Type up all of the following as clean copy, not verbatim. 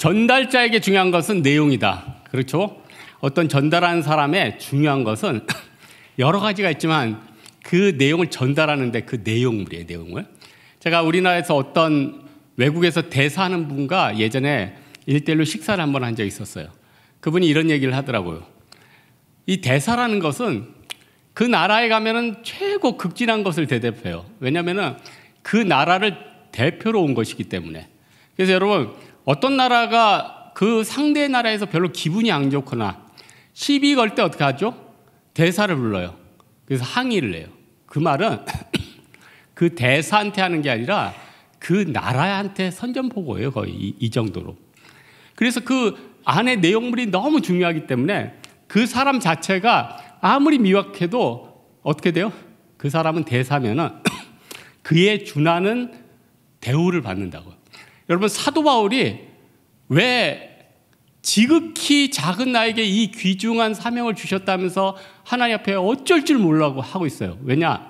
전달자에게 중요한 것은 내용이다. 그렇죠? 어떤 전달하는 사람의 중요한 것은 여러 가지가 있지만 그 내용을 전달하는데 그 내용물이에요, 내용을. 제가 우리나라에서 어떤 외국에서 대사하는 분과 예전에 1대1로 식사를 한번 한 적이 있었어요. 그분이 이런 얘기를 하더라고요. 이 대사라는 것은 그 나라에 가면은 최고 극진한 것을 대대표해요. 왜냐하면은 그 나라를 대표로 온 것이기 때문에. 그래서 여러분, 어떤 나라가 그 상대 나라에서 별로 기분이 안 좋거나 시비 걸 때 어떻게 하죠? 대사를 불러요. 그래서 항의를 해요. 그 말은 그 대사한테 하는 게 아니라 그 나라한테 선전포고예요. 거의 이 정도로. 그래서 그 안에 내용물이 너무 중요하기 때문에 그 사람 자체가 아무리 미확해도 어떻게 돼요? 그 사람은 대사면은 그에 준하는 대우를 받는다고요. 여러분, 사도 바울이 왜 지극히 작은 나에게 이 귀중한 사명을 주셨다면서 하나님 앞에 어쩔 줄 모르라고 하고 있어요. 왜냐?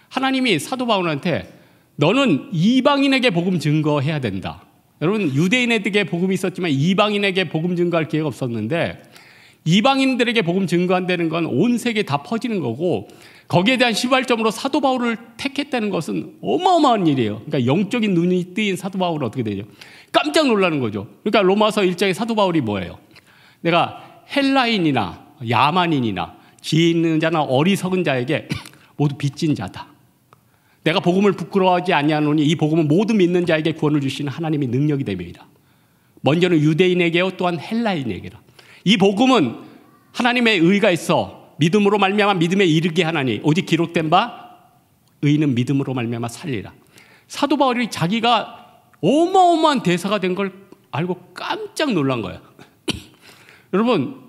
하나님이 사도 바울한테 너는 이방인에게 복음 증거해야 된다. 여러분, 유대인에게 복음이 있었지만 이방인에게 복음 증거할 기회가 없었는데 이방인들에게 복음 증거한다는 건 온 세계에 다 퍼지는 거고 거기에 대한 시발점으로 사도 바울을 택했다는 것은 어마어마한 일이에요. 그러니까 영적인 눈이 뜨인 사도 바울은 어떻게 되죠? 깜짝 놀라는 거죠. 그러니까 로마서 1장의 사도 바울이 뭐예요? 내가 헬라인이나 야만인이나 지혜 있는 자나 어리석은 자에게 모두 빚진 자다. 내가 복음을 부끄러워하지 아니하노니 이 복음은 모두 믿는 자에게 구원을 주시는 하나님의 능력이 됨이라. 먼저는 유대인에게요 또한 헬라인에게라. 이 복음은 하나님의 의가 있어 믿음으로 말미암아 믿음에 이르게 하나니 오직 기록된 바 의인은 믿음으로 말미암아 살리라. 사도 바울이 자기가 어마어마한 대사가 된 걸 알고 깜짝 놀란 거예요. 여러분,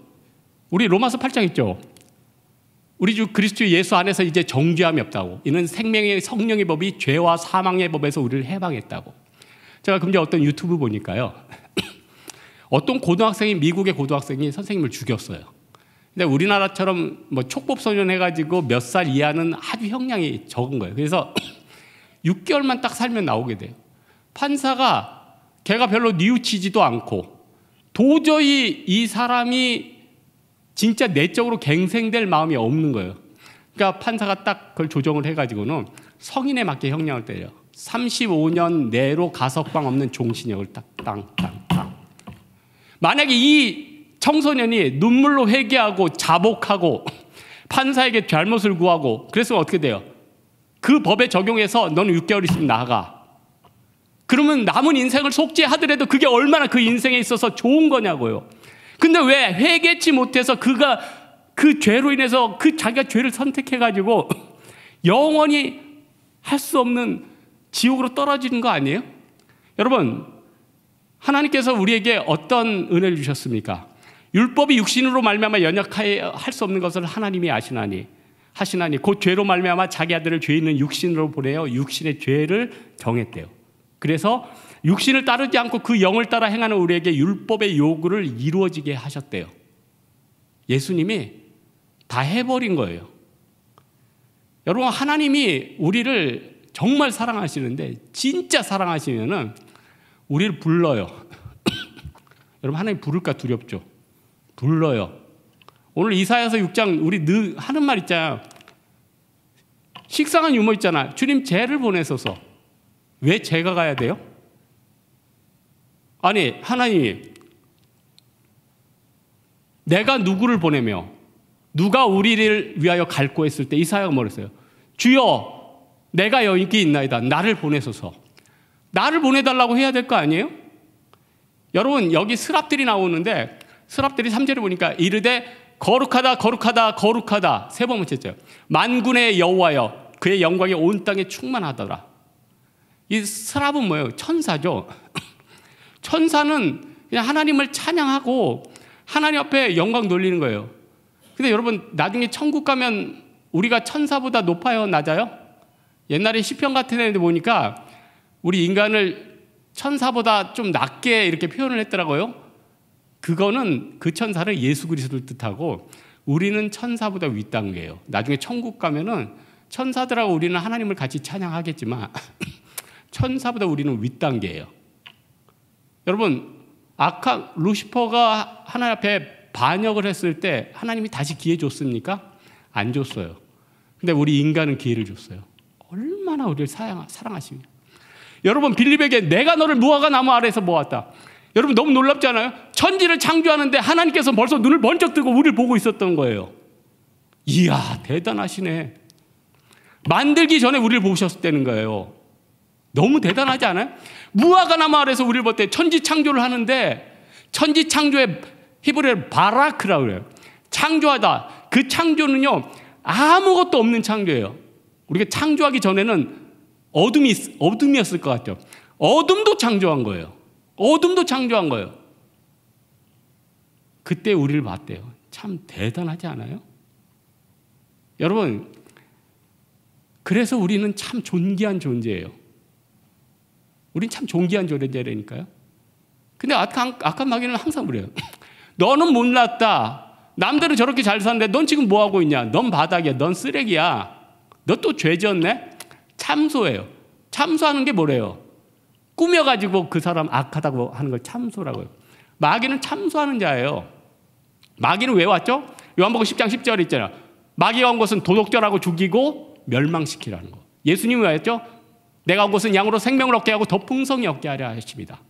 우리 로마서 8장 있죠? 우리 주 그리스도 예수 안에서 이제 정죄함이 없다고. 이는 생명의 성령의 법이 죄와 사망의 법에서 우리를 해방했다고. 제가 금세 어떤 유튜브 보니까요. 어떤 고등학생이 미국의 고등학생이 선생님을 죽였어요. 근데 우리나라처럼 뭐 촉법소년 해가지고 몇 살 이하는 아주 형량이 적은 거예요. 그래서 6개월만 딱 살면 나오게 돼요. 판사가 걔가 별로 뉘우치지도 않고 도저히 이 사람이 진짜 내적으로 갱생될 마음이 없는 거예요. 그러니까 판사가 딱 그걸 조정을 해가지고는 성인에 맞게 형량을 때려요. 35년 내로 가석방 없는 종신형을 딱 땅. 만약에 이 청소년이 눈물로 회개하고 자복하고 판사에게 잘못을 구하고 그랬으면 어떻게 돼요? 그 법에 적용해서 너는 6개월 있으면 나가. 그러면 남은 인생을 속죄하더라도 그게 얼마나 그 인생에 있어서 좋은 거냐고요. 근데 왜 회개치 못해서 그가 그 죄로 인해서 그 자기가 죄를 선택해가지고 영원히 할 수 없는 지옥으로 떨어지는 거 아니에요? 여러분, 하나님께서 우리에게 어떤 은혜를 주셨습니까? 율법이 육신으로 말미암아 연약하여 할 수 없는 것을 하나님이 하시나니 곧 죄로 말미암아 자기 아들을 죄 있는 육신으로 보내어 육신의 죄를 정했대요. 그래서 육신을 따르지 않고 그 영을 따라 행하는 우리에게 율법의 요구를 이루어지게 하셨대요. 예수님이 다 해버린 거예요. 여러분, 하나님이 우리를 정말 사랑하시는데 진짜 사랑하시면은 우리를 불러요. 여러분, 하나님 부를까 두렵죠? 불러요. 오늘 이사야서 6장 우리 늘 하는 말 있잖아요. 식상한 유머 있잖아요. 주님, 쟤를 보내소서. 왜 제가 가야 돼요? 아니, 하나님이 내가 누구를 보내며 누가 우리를 위하여 갈고 했을 때 이사야가 뭐랬어요? 주여, 내가 여기 있나이다. 나를 보내소서. 나를 보내달라고 해야 될 거 아니에요? 여러분, 여기 스랍들이 나오는데 스랍들이 3절에 보니까 이르되 거룩하다 거룩하다 거룩하다 세 번 붙였죠. 만군의 여호와여 그의 영광이 온 땅에 충만하더라. 이 스랍은 뭐예요? 천사죠. 천사는 그냥 하나님을 찬양하고 하나님 앞에 영광 돌리는 거예요. 근데 여러분, 나중에 천국 가면 우리가 천사보다 높아요, 낮아요? 옛날에 시편 같은 데도 보니까 우리 인간을 천사보다 좀 낮게 이렇게 표현을 했더라고요. 그거는 그 천사를 예수 그리스도를 뜻하고 우리는 천사보다 윗단계예요. 나중에 천국 가면은 천사들하고 우리는 하나님을 같이 찬양하겠지만 천사보다 우리는 윗단계예요. 여러분, 악한 루시퍼가 하나님 앞에 반역을 했을 때 하나님이 다시 기회 줬습니까? 안 줬어요. 근데 우리 인간은 기회를 줬어요. 얼마나 우리를 사랑하십니까? 여러분, 빌립에게 내가 너를 무화과 나무 아래에서 모았다. 여러분, 너무 놀랍지 않아요? 천지를 창조하는데 하나님께서 벌써 눈을 번쩍 뜨고 우리를 보고 있었던 거예요. 이야, 대단하시네. 만들기 전에 우리를 보셨다는 거예요. 너무 대단하지 않아요? 무화과 나무 아래에서 우리를 볼 때 천지 창조를 하는데, 천지 창조의 히브리어로 바라크라고 그래요. 창조하다. 그 창조는요, 아무것도 없는 창조예요. 우리가 창조하기 전에는 어둠이었을 것 같죠. 어둠도 창조한 거예요. 어둠도 창조한 거예요. 그때 우리를 봤대요. 참 대단하지 않아요? 여러분, 그래서 우리는 참 존귀한 존재예요. 우린 참 존귀한 존재라니까요. 근데 악한 마귀는 항상 그래요. 너는 못났다. 남들은 저렇게 잘 사는데 넌 지금 뭐하고 있냐? 넌 바닥이야. 넌 쓰레기야. 너 또 죄 지었네? 참소예요. 참소하는 게 뭐래요? 꾸며가지고 그 사람 악하다고 하는 걸 참소라고요. 마귀는 참소하는 자예요. 마귀는 왜 왔죠? 요한복음 10장 10절에 있잖아요. 마귀가 온 것은 도둑질하고 죽이고 멸망시키라는 거. 예수님이 왜 했죠? 내가 온 것은 양으로 생명을 얻게 하고 더 풍성히 얻게 하려 하십니다.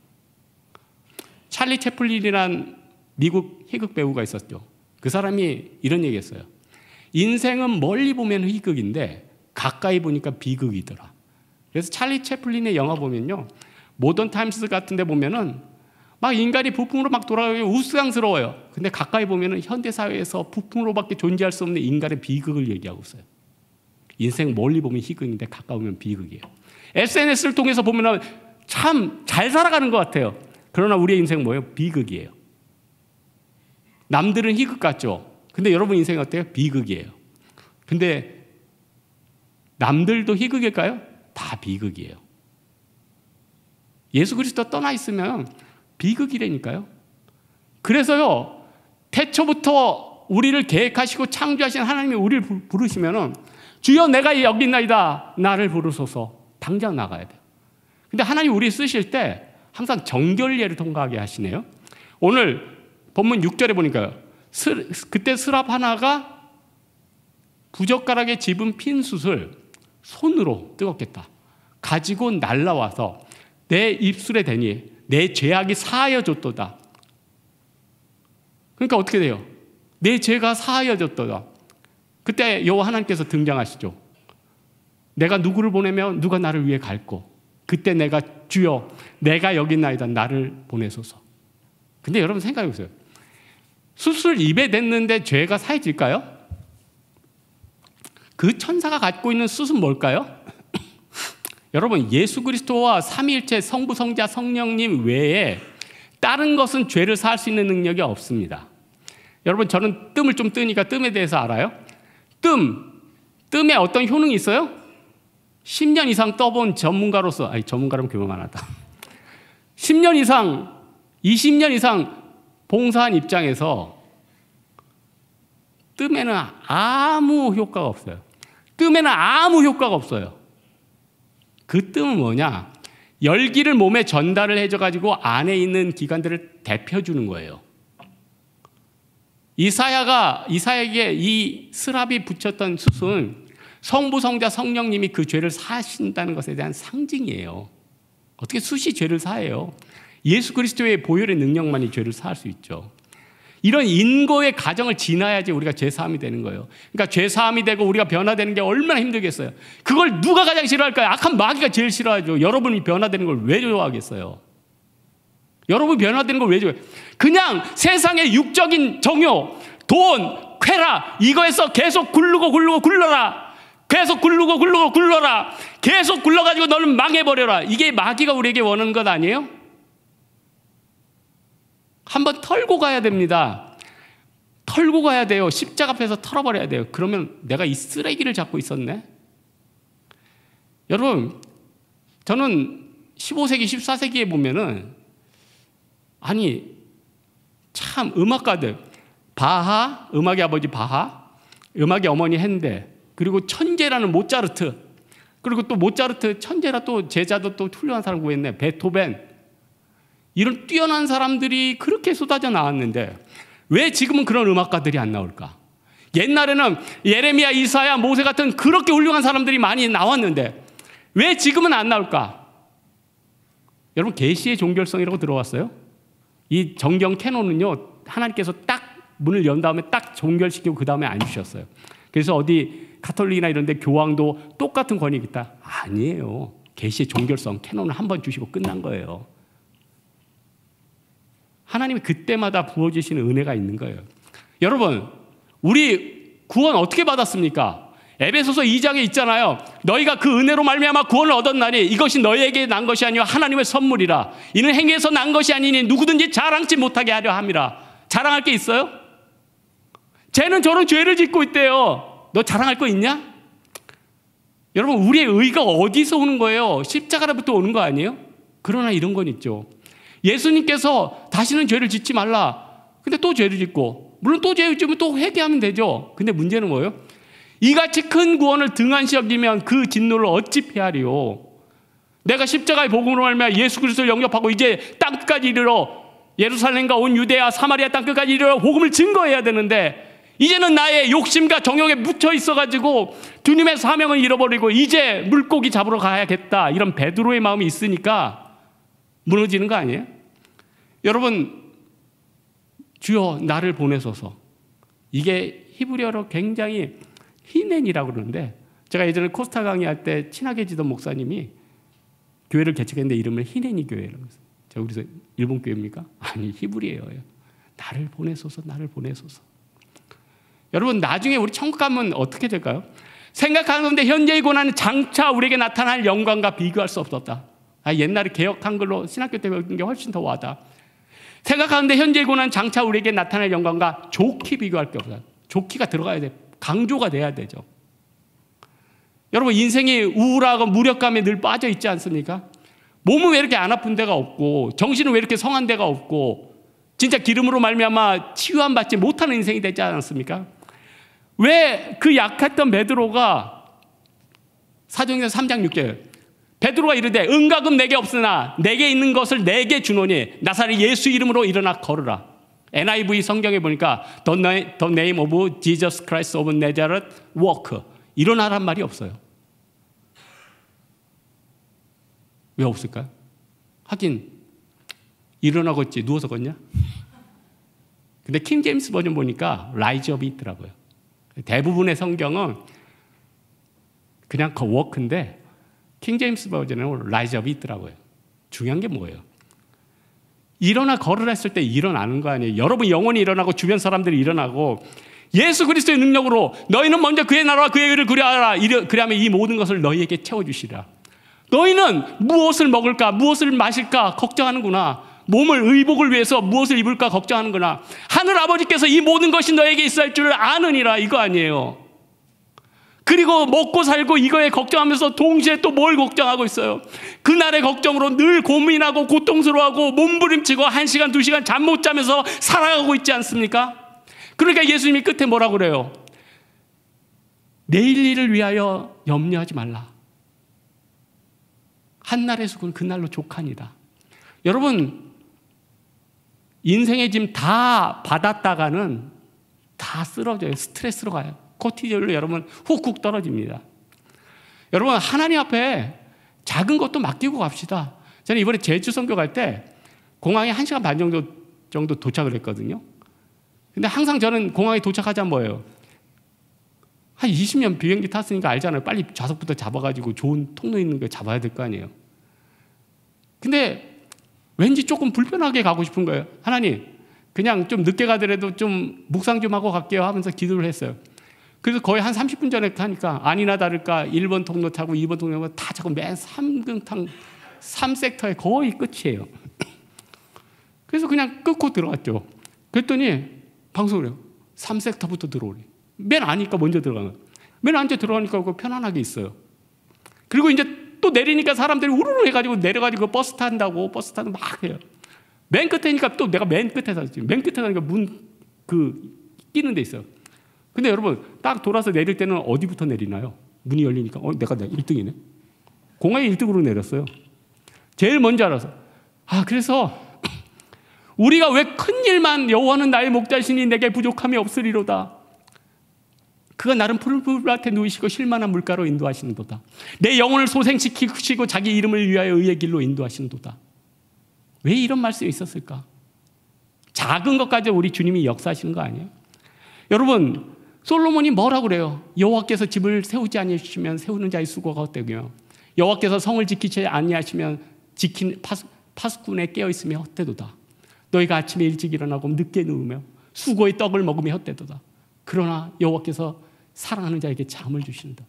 찰리 채플린이란 미국 희극 배우가 있었죠. 그 사람이 이런 얘기했어요. 인생은 멀리 보면 희극인데 가까이 보니까 비극이더라. 그래서 찰리 채플린의 영화 보면요, 모던 타임스 같은 데 보면은 막 인간이 부품으로 막 돌아가고 우스꽝스러워요. 근데 가까이 보면은 현대사회에서 부품으로밖에 존재할 수 없는 인간의 비극을 얘기하고 있어요. 인생 멀리 보면 희극인데 가까이 보면 비극이에요. SNS를 통해서 보면은 참 잘 살아가는 것 같아요. 그러나 우리의 인생은 뭐예요? 비극이에요. 남들은 희극 같죠? 근데 여러분 인생이 어때요? 비극이에요. 근데 남들도 희극일까요? 다 비극이에요. 예수 그리스도 떠나 있으면 비극이라니까요. 그래서요, 태초부터 우리를 계획하시고 창조하신 하나님이 우리를 부르시면은 주여 내가 여기 있나이다. 나를 부르소서. 당장 나가야 돼요. 근데 하나님 우리 쓰실 때 항상 정결례를 통과하게 하시네요. 오늘 본문 6절에 보니까요. 그때 스랍 하나가 부젓가락에 집은 핀 숯을 손으로 뜨겁겠다. 가지고 날라와서 내 입술에 대니 내 죄악이 사하여졌도다. 그러니까 어떻게 돼요? 내 죄가 사하여졌도다. 그때 여호와 하나님께서 등장하시죠. 내가 누구를 보내면 누가 나를 위해 갈고, 그때 내가 주여 내가 여기 있나이다. 나를 보내소서. 근데 여러분 생각해 보세요. 숯을 입에 댔는데 죄가 사해질까요? 그 천사가 갖고 있는 숯은 뭘까요? 여러분, 예수 그리스도와 삼위일체 성부, 성자, 성령님 외에 다른 것은 죄를 사할 수 있는 능력이 없습니다. 여러분, 저는 뜸을 좀 뜨니까 뜸에 대해서 알아요? 뜸에 어떤 효능이 있어요? 10년 이상 떠본 전문가로서, 전문가라면 교만하다. 10년 이상, 20년 이상 봉사한 입장에서 뜸에는 아무 효과가 없어요. 뜸에는 아무 효과가 없어요. 그 뜸은 뭐냐? 열기를 몸에 전달을 해줘가지고 안에 있는 기관들을 데펴주는 거예요. 이사야에게 이 스랍이 붙였던 숯은 성부, 성자, 성령님이 그 죄를 사하신다는 것에 대한 상징이에요. 어떻게 숯이 죄를 사해요? 예수 그리스도의 보혈의 능력만이 죄를 사할 수 있죠. 이런 인고의 과정을 지나야지 우리가 죄사함이 되는 거예요. 그러니까 죄사함이 되고 우리가 변화되는 게 얼마나 힘들겠어요. 그걸 누가 가장 싫어할까요? 악한 마귀가 제일 싫어하죠. 여러분이 변화되는 걸 왜 좋아하겠어요? 여러분이 변화되는 걸 왜 좋아해요? 그냥 세상의 육적인 정욕, 돈, 쾌락, 이거에서 계속 굴러라. 계속 굴러라. 계속 굴러가지고 너는 망해버려라. 이게 마귀가 우리에게 원하는 것 아니에요? 한번 털고 가야 됩니다. 털고 가야 돼요. 십자가 앞에서 털어버려야 돼요. 그러면 내가 이 쓰레기를 잡고 있었네. 여러분, 저는 15세기, 14세기에 보면은 참 음악가들, 바하, 음악의 아버지 바하, 음악의 어머니 핸델, 그리고 천재라는 모차르트, 그리고 또 모차르트 천재라 또 제자도 또 훌륭한 사람 구했네. 베토벤. 이런 뛰어난 사람들이 그렇게 쏟아져 나왔는데 왜 지금은 그런 음악가들이 안 나올까? 옛날에는 예레미야, 이사야, 모세 같은 그렇게 훌륭한 사람들이 많이 나왔는데 왜 지금은 안 나올까? 여러분, 계시의 종결성이라고 들어왔어요? 이 정경 캐논은요, 하나님께서 딱 문을 연 다음에 딱 종결시키고 그 다음에 안 주셨어요. 그래서 어디 가톨릭이나 이런 데 교황도 똑같은 권위가 있다? 아니에요. 계시의 종결성, 캐논을 한 번 주시고 끝난 거예요. 하나님이 그때마다 부어주시는 은혜가 있는 거예요. 여러분, 우리 구원 어떻게 받았습니까? 에베소서 2장에 있잖아요. 너희가 그 은혜로 말미암아 구원을 얻었나니 이것이 너희에게 난 것이 아니요 하나님의 선물이라. 이는 행위에서 난 것이 아니니 누구든지 자랑치 못하게 하려 함이라. 자랑할 게 있어요? 쟤는 저런 죄를 짓고 있대요. 너 자랑할 거 있냐? 여러분, 우리의 의가 어디서 오는 거예요? 십자가로부터 오는 거 아니에요? 그러나 이런 건 있죠. 예수님께서 다시는 죄를 짓지 말라. 근데 또 죄를 짓고, 물론 또 죄를 짓으면 또 회개하면 되죠. 근데 문제는 뭐예요? 이같이 큰 구원을 등한시 여기면 그 진노를 어찌 피하리요? 내가 십자가의 복음으로 말미암아 예수 그리스도를 영접하고 이제 땅끝까지 이르러 예루살렘과 온 유대야 사마리아 땅끝까지 이르러 복음을 증거해야 되는데 이제는 나의 욕심과 정욕에 묻혀 있어가지고 주님의 사명을 잃어버리고 이제 물고기 잡으러 가야겠다, 이런 베드로의 마음이 있으니까 무너지는 거 아니에요? 여러분, 주여 나를 보내소서. 이게 히브리어로 굉장히 히넨이라고 그러는데, 제가 예전에 코스타 강의할 때 친하게 지던 목사님이 교회를 개척했는데 이름을 히넨이 교회라고 했어요. 제가 그래서 일본 교회입니까? 아니, 히브리어예요. 나를 보내소서, 나를 보내소서. 여러분, 나중에 우리 천국 가면 어떻게 될까요? 생각하는데 현재의 고난은 장차 우리에게 나타날 영광과 비교할 수 없었다. 옛날에 개역 한글로 신학교 때 배운 게 훨씬 더 와다. 생각하는데 현재의 고난은 장차 우리에게 나타날 영광과 좋게 비교할 게 없다. 좋기가 들어가야 돼. 강조가 돼야 되죠. 여러분, 인생이 우울하고 무력감에 늘 빠져 있지 않습니까? 몸은 왜 이렇게 안 아픈 데가 없고, 정신은 왜 이렇게 성한 데가 없고, 진짜 기름으로 말미암아 치유함 받지 못하는 인생이 되지 않았습니까? 왜 그 약했던 베드로가 사도행전 3장 6절 베드로가 이르되 은과 금 내게 없으나 내게 있는 것을 내게 주노니 나사렛 예수 이름으로 일어나 걸으라. NIV 성경에 보니까 The name of Jesus Christ of Nazareth walk. 일어나란 말이 없어요. 왜 없을까요? 하긴 일어나고 있지 누워서 걷냐? 근데 킹 제임스 버전 보니까 rise up 있더라고요. 대부분의 성경은 그냥 워크인데 킹 제임스 버전은 rise up 있더라고요. 중요한 게 뭐예요? 일어나 걸으라 했을 때 일어나는 거 아니에요. 여러분 영혼이 일어나고 주변 사람들이 일어나고 예수 그리스도의 능력으로 너희는 먼저 그의 나라와 그의 의를 구하라. 그리하면 이 모든 것을 너희에게 채워주시라. 너희는 무엇을 먹을까 무엇을 마실까 걱정하는구나. 몸을 의복을 위해서 무엇을 입을까 걱정하는구나. 하늘 아버지께서 이 모든 것이 너에게 있을 줄 아느니라, 이거 아니에요. 그리고 먹고 살고 이거에 걱정하면서 동시에 또 뭘 걱정하고 있어요? 그날의 걱정으로 늘 고민하고 고통스러워하고 몸부림치고 1시간 2시간 잠 못 자면서 살아가고 있지 않습니까? 그러니까 예수님이 끝에 뭐라고 그래요? 내일 일을 위하여 염려하지 말라. 한날의 수고는 그날로 족하니라. 여러분, 인생의 짐 다 받았다가는 다 쓰러져요. 스트레스로 가요. 코티졸로 여러분 훅훅 떨어집니다. 여러분, 하나님 앞에 작은 것도 맡기고 갑시다. 저는 이번에 제주 선교 갈 때 공항에 1시간 반 정도 도착을 했거든요. 근데 항상 저는 공항에 도착하자면 뭐예요? 한 20년 비행기 탔으니까 알잖아요. 빨리 좌석부터 잡아가지고 좋은 통로 있는 거 잡아야 될 거 아니에요. 근데 왠지 조금 불편하게 가고 싶은 거예요. 하나님, 그냥 좀 늦게 가더라도 좀 묵상 좀 하고 갈게요 하면서 기도를 했어요. 그래서 거의 한 30분 전에 타니까 아니나 다를까 1번 통로 타고 2번 통로 타고 다 자꾸 맨 3등탕 3섹터의 거의 끝이에요. 그래서 그냥 끊고 들어갔죠. 그랬더니 방송을 해요. 3섹터부터 들어오래. 맨 아니까 먼저 들어간 거예요. 맨 안에 들어가니까 편안하게 있어요. 그리고 이제 또 내리니까 사람들이 우르르 해가지고 내려가지고 버스 탄다고 버스 타는 막 해요. 맨 끝에니까 또 내가 맨 끝에 탔지. 맨 끝에 가니까 문 끼는 데 있어요. 근데 여러분 딱 돌아서 내릴 때는 어디부터 내리나요? 문이 열리니까 내가 1등이네. 공항에 1등으로 내렸어요. 제일 먼저 알아서. 그래서 우리가 왜 큰 일만 여호와는 나의 목자시니 내게 부족함이 없으리로다. 그가 나름 푸른 풀밭에 누이시고 쉴만한 물가로 인도하시는도다. 내 영혼을 소생시키시고 자기 이름을 위하여 의의 길로 인도하시는도다. 왜 이런 말씀이 있었을까? 작은 것까지 우리 주님이 역사하시는 거 아니에요? 여러분, 솔로몬이 뭐라고 그래요? 여호와께서 집을 세우지 아니하시면 세우는 자의 수고가 헛되고요, 여호와께서 성을 지키지 아니하시면 지킨 파수꾼에 깨어있으며 헛되도다. 너희가 아침에 일찍 일어나고 늦게 누우며 수고의 떡을 먹으며 헛되도다. 그러나 여호와께서 사랑하는 자에게 잠을 주신다.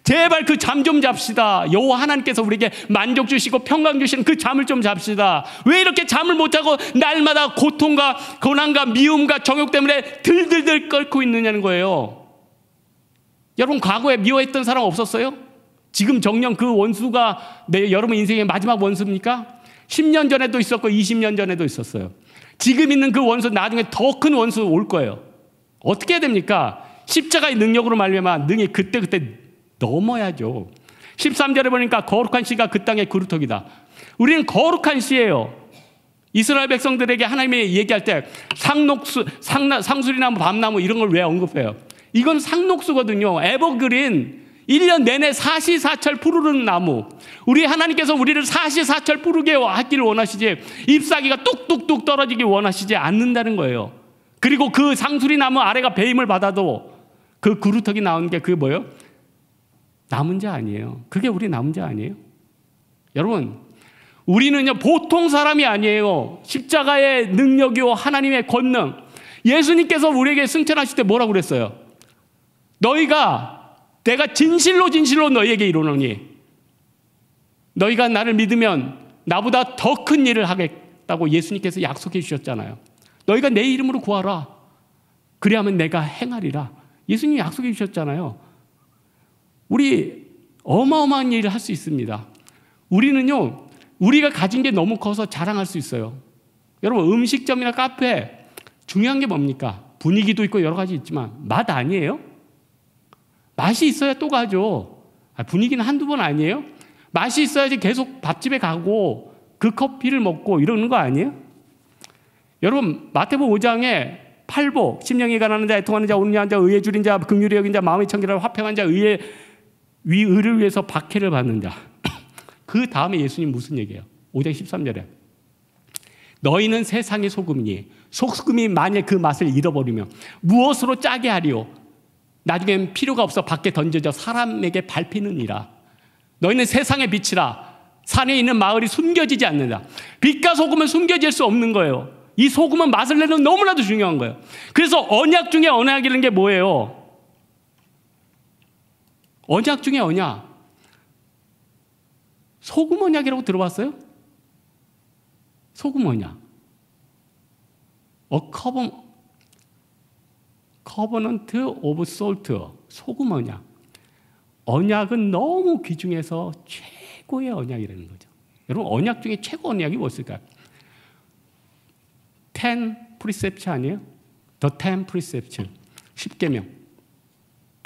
제발 그 잠 좀 잡시다. 여호와 하나님께서 우리에게 만족 주시고 평강 주시는 그 잠을 좀 잡시다. 왜 이렇게 잠을 못 자고 날마다 고통과 고난과 미움과 정욕 때문에 들들들 끓고 있느냐는 거예요. 여러분, 과거에 미워했던 사람 없었어요? 지금 정녕 그 원수가 여러분 인생의 마지막 원수입니까? 10년 전에도 있었고 20년 전에도 있었어요. 지금 있는 그 원수 나중에 더 큰 원수 올 거예요. 어떻게 해야 됩니까? 십자가의 능력으로 말미암아 능히 그때그때 넘어야죠. 13절에 보니까 거룩한 씨가 그 땅의 그루터기다. 우리는 거룩한 씨예요. 이스라엘 백성들에게 하나님이 얘기할 때 상록수, 상수리나무, 밤나무 이런 걸 왜 언급해요? 이건 상록수거든요. 에버그린, 1년 내내 사시사철 푸르는 나무. 우리 하나님께서 우리를 사시사철 푸르게 하기를 원하시지 잎사귀가 뚝뚝뚝 떨어지기 원하시지 않는다는 거예요. 그리고 그 상수리나무 아래가 배임을 받아도 그 그루터기 나오는 게 그게 뭐예요? 남은 자 아니에요. 그게 우리 남은 자 아니에요? 여러분, 우리는요 보통 사람이 아니에요. 십자가의 능력이요 하나님의 권능. 예수님께서 우리에게 승천하실 때 뭐라고 그랬어요? 내가 진실로 너희에게 이르노니 너희가 나를 믿으면 나보다 더 큰 일을 하겠다고 예수님께서 약속해 주셨잖아요. 너희가 내 이름으로 구하라. 그리하면 내가 행하리라. 예수님이 약속해 주셨잖아요. 우리 어마어마한 일을 할 수 있습니다. 우리는요, 우리가 가진 게 너무 커서 자랑할 수 있어요. 여러분, 음식점이나 카페 중요한 게 뭡니까? 분위기도 있고 여러 가지 있지만 맛 아니에요? 맛이 있어야 또 가죠. 분위기는 한두 번 아니에요? 맛이 있어야지 계속 밥집에 가고 그 커피를 먹고 이러는 거 아니에요? 여러분, 마태복음 5장에 팔복, 심령이 가난한 자, 애통하는 자, 온유한 자, 의에 줄인 자, 긍휼히 여긴 자, 마음이 청결하고 화평한 자, 의를 위해서 박해를 받는 자. 그 다음에 예수님 무슨 얘기예요? 5장 13절에 너희는 세상의 소금이니 소금이 만일 그 맛을 잃어버리면 무엇으로 짜게 하리요? 나중엔 필요가 없어 밖에 던져져 사람에게 밟히느니라. 너희는 세상의 빛이라. 산에 있는 마을이 숨겨지지 않는다. 빛과 소금은 숨겨질 수 없는 거예요. 이 소금은 맛을 내는 너무나도 중요한 거예요. 그래서 언약 중에 언약이라는 게 뭐예요? 언약 중에 언약. 소금 언약이라고 들어봤어요? 소금 언약. Covenant of Salt. 소금 언약. 언약은 너무 귀중해서 최고의 언약이라는 거죠. 여러분, 언약 중에 최고 언약이 무엇일까요? 10 precepts 아니에요? The 10 precepts. 10계명.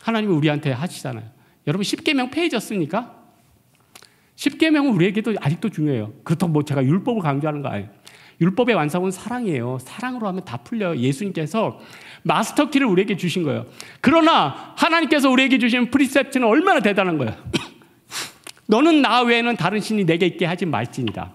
하나님이 우리한테 하시잖아요. 여러분, 10계명 폐해졌습니까? 10계명은 우리에게도 아직도 중요해요. 그렇다고 뭐 제가 율법을 강조하는 거 아니에요. 율법의 완성은 사랑이에요. 사랑으로 하면 다 풀려요. 예수님께서 마스터키를 우리에게 주신 거예요. 그러나 하나님께서 우리에게 주신 프리셉트는 얼마나 대단한 거예요. 너는 나 외에는 다른 신이 내게 있게 하지 말지니라.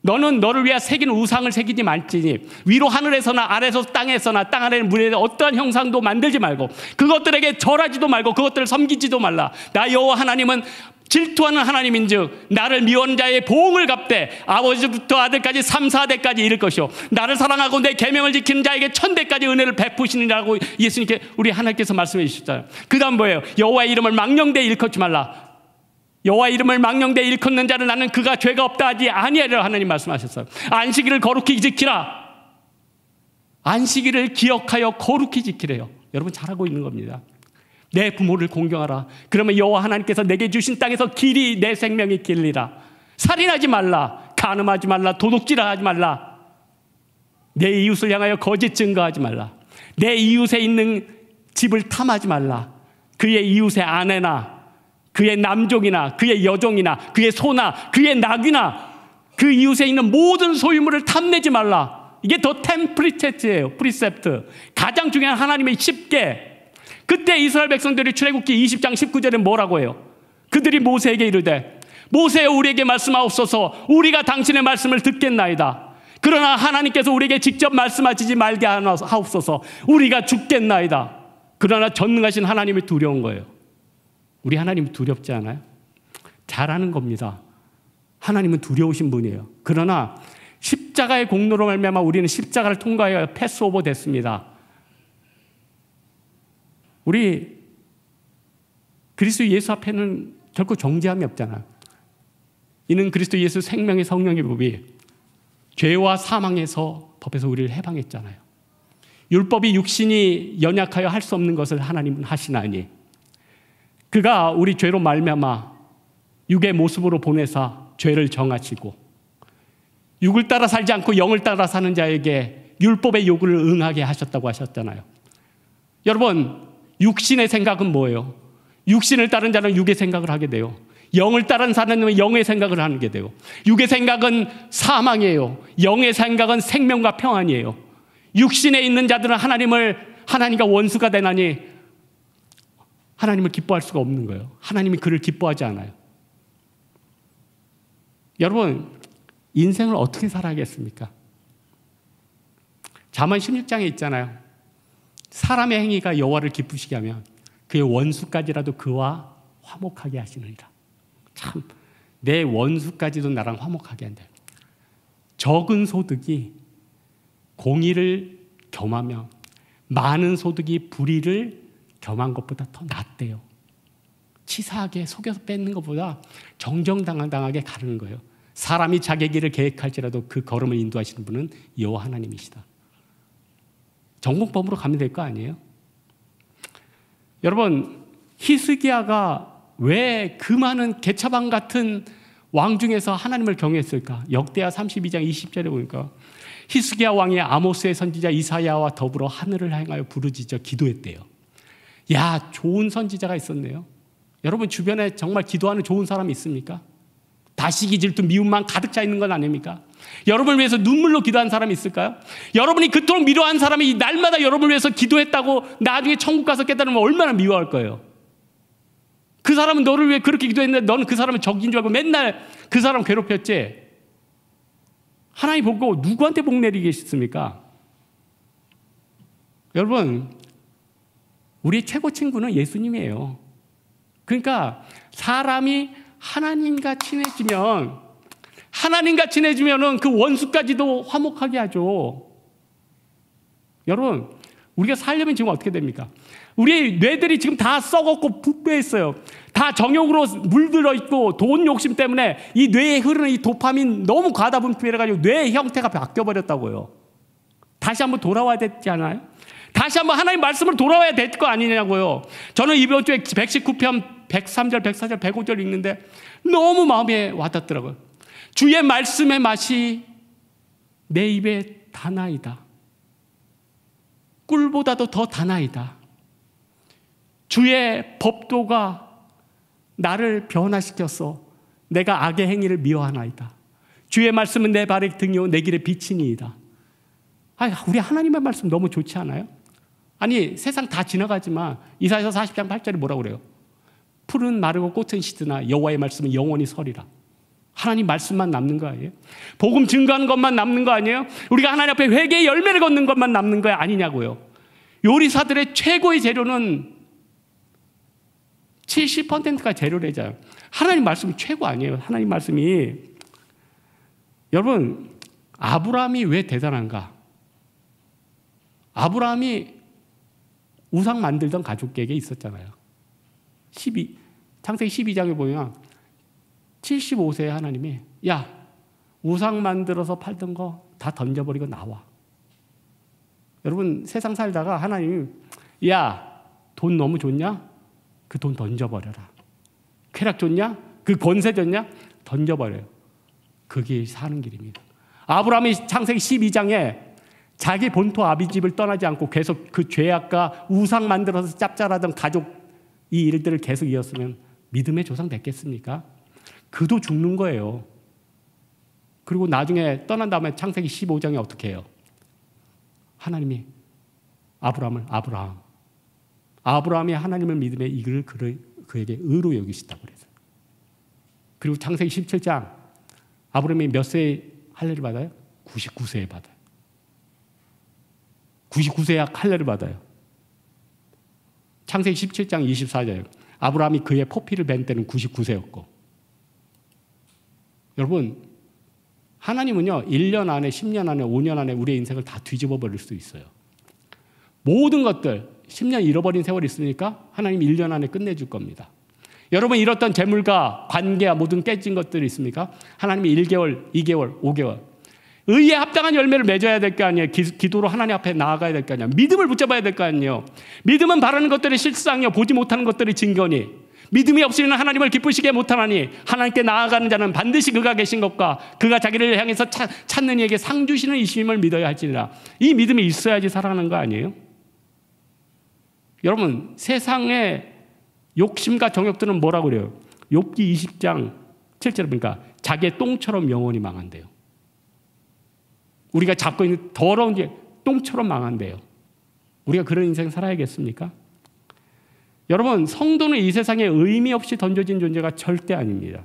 너는 너를 위해 새긴 우상을 새기지 말지니 위로 하늘에서나 아래에서 땅에서나 땅 아래는 물에 어떠한 형상도 만들지 말고 그것들에게 절하지도 말고 그것들을 섬기지도 말라. 나 여호와 하나님은 질투하는 하나님인즉 나를 미워하는 자의 보응을 갚되 아버지부터 아들까지 3, 4대까지 이를 것이요 나를 사랑하고 내 계명을 지키는 자에게 1000대까지 은혜를 베푸시느라고 예수님께 우리 하나님께서 말씀해 주셨잖아요. 그 다음 뭐예요? 여호와의 이름을 망령되이 일컫지 말라. 여호와의 이름을 망령되이 일컫는 자를 나는 그가 죄가 없다 하지 아니하리라 하나님 말씀하셨어요. 안식일을 거룩히 지키라. 안식일을 기억하여 거룩히 지키래요. 여러분, 잘하고 있는 겁니다. 내 부모를 공경하라. 그러면 여호와 하나님께서 내게 주신 땅에서 길이 내 생명이 길리라. 살인하지 말라. 간음하지 말라. 도둑질하지 말라. 내 이웃을 향하여 거짓 증거하지 말라. 내 이웃에 있는 집을 탐하지 말라. 그의 이웃의 아내나 그의 남종이나 그의 여종이나 그의 소나 그의 낙이나 그 이웃에 있는 모든 소유물을 탐내지 말라. 이게 더 템프리체트예요. 프리셉트. 가장 중요한 하나님의 10개. 그때 이스라엘 백성들이 출애굽기 20장 19절에 뭐라고 해요? 그들이 모세에게 이르되 모세여 우리에게 말씀하옵소서 우리가 당신의 말씀을 듣겠나이다. 그러나 하나님께서 우리에게 직접 말씀하시지 말게 하옵소서 우리가 죽겠나이다. 그러나 전능하신 하나님이 두려운 거예요. 우리 하나님이 두렵지 않아요? 잘하는 겁니다. 하나님은 두려우신 분이에요. 그러나 십자가의 공로로 말미암아 우리는 십자가를 통과하여 패스오버 됐습니다. 우리 그리스도 예수 앞에는 결코 정죄함이 없잖아요. 이는 그리스도 예수 생명의 성령의 법이 죄와 사망에서 법에서 우리를 해방했잖아요. 율법이 육신이 연약하여 할 수 없는 것을 하나님은 하시나니 그가 우리 죄로 말미암아 육의 모습으로 보내사 죄를 정하시고 육을 따라 살지 않고 영을 따라 사는 자에게 율법의 요구를 응하게 하셨다고 하셨잖아요. 여러분, 육신의 생각은 뭐예요? 육신을 따른 자는 육의 생각을 하게 돼요. 영을 따른 사람은 영의 생각을 하게 돼요. 육의 생각은 사망이에요. 영의 생각은 생명과 평안이에요. 육신에 있는 자들은 하나님과 원수가 되나니 하나님을 기뻐할 수가 없는 거예요. 하나님이 그를 기뻐하지 않아요. 여러분, 인생을 어떻게 살아야겠습니까? 잠언 16장에 있잖아요. 사람의 행위가 여호와를 기쁘시게 하면 그의 원수까지라도 그와 화목하게 하시느니라. 참, 내 원수까지도 나랑 화목하게 한다. 적은 소득이 공의를 겸하며 많은 소득이 불의를 겸한 것보다 더 낫대요. 치사하게 속여서 뺏는 것보다 정정당당하게 가르는 거예요. 사람이 자기 길을 계획할지라도 그 걸음을 인도하시는 분은 여호와 하나님이시다. 정공법으로 가면 될 거 아니에요? 여러분, 히스기야가 왜 그 많은 개차반 같은 왕 중에서 하나님을 경외했을까? 역대하 32장 20절에 보니까 히스기야 왕이 아모스의 선지자 이사야와 더불어 하늘을 향하여 부르짖어 기도했대요. 야, 좋은 선지자가 있었네요. 여러분 주변에 정말 기도하는 좋은 사람이 있습니까? 다시기 질투 미움만 가득 차 있는 건 아닙니까? 여러분을 위해서 눈물로 기도한 사람이 있을까요? 여러분이 그토록 미워한 사람이 날마다 여러분을 위해서 기도했다고 나중에 천국 가서 깨달으면 얼마나 미워할 거예요. 그 사람은 너를 위해 그렇게 기도했는데 너는 그 사람을 적인 줄 알고 맨날 그 사람 괴롭혔지. 하나님 보고 누구한테 복 내리겠습니까? 여러분, 우리의 최고 친구는 예수님이에요. 그러니까 사람이 하나님과 친해지면은 그 원수까지도 화목하게 하죠. 여러분, 우리가 살려면 지금 어떻게 됩니까? 우리 뇌들이 지금 다 썩었고 부패했어요. 다 정욕으로 물들어 있고 돈 욕심 때문에 이 뇌에 흐르는 이 도파민 너무 과다 분비해가지고 뇌의 형태가 바뀌어버렸다고요. 다시 한번 돌아와야 되지 않아요? 다시 한번 하나님 말씀으로 돌아와야 될 거 아니냐고요. 저는 이번 주에 119편 103절, 104절, 105절 읽는데 너무 마음에 와닿더라고요. 주의 말씀의 맛이 내 입에 다나이다. 꿀보다도 더 다나이다. 주의 법도가 나를 변화시켜서 내가 악의 행위를 미워하나이다. 주의 말씀은 내 발의 등이요 내 길의 빛이니이다. 우리 하나님의 말씀 너무 좋지 않아요? 아니, 세상 다 지나가지만 이사야서 40장 8절에 뭐라고 그래요? 풀은 마르고 꽃은 시드나 여호와의 말씀은 영원히 서리라. 하나님 말씀만 남는 거 아니에요? 복음 증거하는 것만 남는 거 아니에요? 우리가 하나님 앞에 회개의 열매를 걷는 것만 남는 거 아니냐고요. 요리사들의 최고의 재료는 70%가 재료래잖아요. 하나님 말씀이 최고 아니에요. 하나님 말씀이. 여러분, 아브라함이 왜 대단한가? 아브라함이 우상 만들던 가족에게 있었잖아요. 창세기 12장에 보면 75세에 하나님이 야, 우상 만들어서 팔던 거 다 던져버리고 나와. 여러분, 세상 살다가 하나님이 야, 돈 너무 좋냐? 그 돈 던져버려라. 쾌락 좋냐? 그 권세 좋냐? 던져버려요. 그게 사는 길입니다. 아브라함이 창세기 12장에 자기 본토 아비집을 떠나지 않고 계속 그 죄악과 우상 만들어서 짭짤하던 가족 이 일들을 계속 이었으면 믿음의 조상 됐겠습니까? 그도 죽는 거예요. 그리고 나중에 떠난 다음에 창세기 15장에 어떻게 해요? 하나님이 아브라함이 하나님을 믿음에 이를 그에게 의로 여기시다고 그랬어요. 그리고 창세기 17장 아브라함이 몇 세에 할례를 받아요? 99세에 받아요. 99세에 할례를 받아요. 창세기 17장 24절 아브라함이 그의 포피를 벤 때는 99세였고 여러분 하나님은요 1년 안에 10년 안에 5년 안에 우리의 인생을 다 뒤집어 버릴 수 있어요. 모든 것들 10년 잃어버린 세월이 있으니까 하나님 1년 안에 끝내줄 겁니다. 여러분 잃었던 재물과 관계와 모든 깨진 것들이 있습니까? 하나님이 1개월, 2개월, 5개월 의에 합당한 열매를 맺어야 될 거 아니에요. 기도로 하나님 앞에 나아가야 될 거 아니에요. 믿음을 붙잡아야 될 거 아니에요. 믿음은 바라는 것들이 실상이요 보지 못하는 것들이 증거니 믿음이 없이는 하나님을 기쁘시게 못하나니 하나님께 나아가는 자는 반드시 그가 계신 것과 그가 자기를 향해서 찾는 이에게 상 주시는 이심을 믿어야 할지니라. 이 믿음이 있어야지 살아가는 거 아니에요? 여러분 세상의 욕심과 정욕들은 뭐라고 그래요? 욥기 20장 7절에 보니까 자기의 똥처럼 영혼이 망한대요. 우리가 잡고 있는 더러운 게 똥처럼 망한대요. 우리가 그런 인생 살아야겠습니까? 여러분 성도는 이 세상에 의미 없이 던져진 존재가 절대 아닙니다.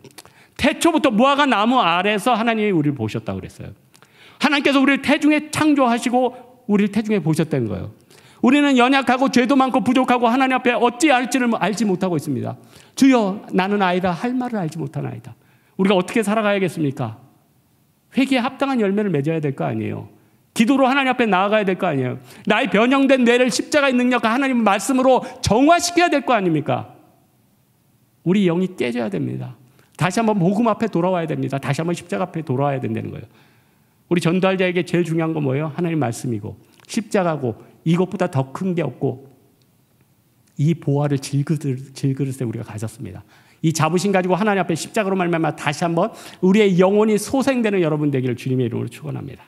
태초부터 무화과 나무 아래서 하나님이 우리를 보셨다고 그랬어요. 하나님께서 우리를 태중에 창조하시고 우리를 태중에 보셨다는 거예요. 우리는 연약하고 죄도 많고 부족하고 하나님 앞에 어찌할지를 알지 못하고 있습니다. 주여 나는 아이다 할 말을 알지 못하는 아이다. 우리가 어떻게 살아가야겠습니까? 회개에 합당한 열매를 맺어야 될 거 아니에요. 기도로 하나님 앞에 나아가야 될 거 아니에요. 나의 변형된 뇌를 십자가의 능력과 하나님의 말씀으로 정화시켜야 될 거 아닙니까? 우리 영이 깨져야 됩니다. 다시 한번 복음 앞에 돌아와야 됩니다. 다시 한번 십자가 앞에 돌아와야 된다는 거예요. 우리 전도할자에게 제일 중요한 건 뭐예요? 하나님 말씀이고 십자가고 이것보다 더 큰 게 없고 이 보화를 질그릇에 우리가 가졌습니다. 이 자부심 가지고 하나님 앞에 십자가로 말미암아 다시 한번 우리의 영혼이 소생되는 여러분 되기를 주님의 이름으로 축원합니다.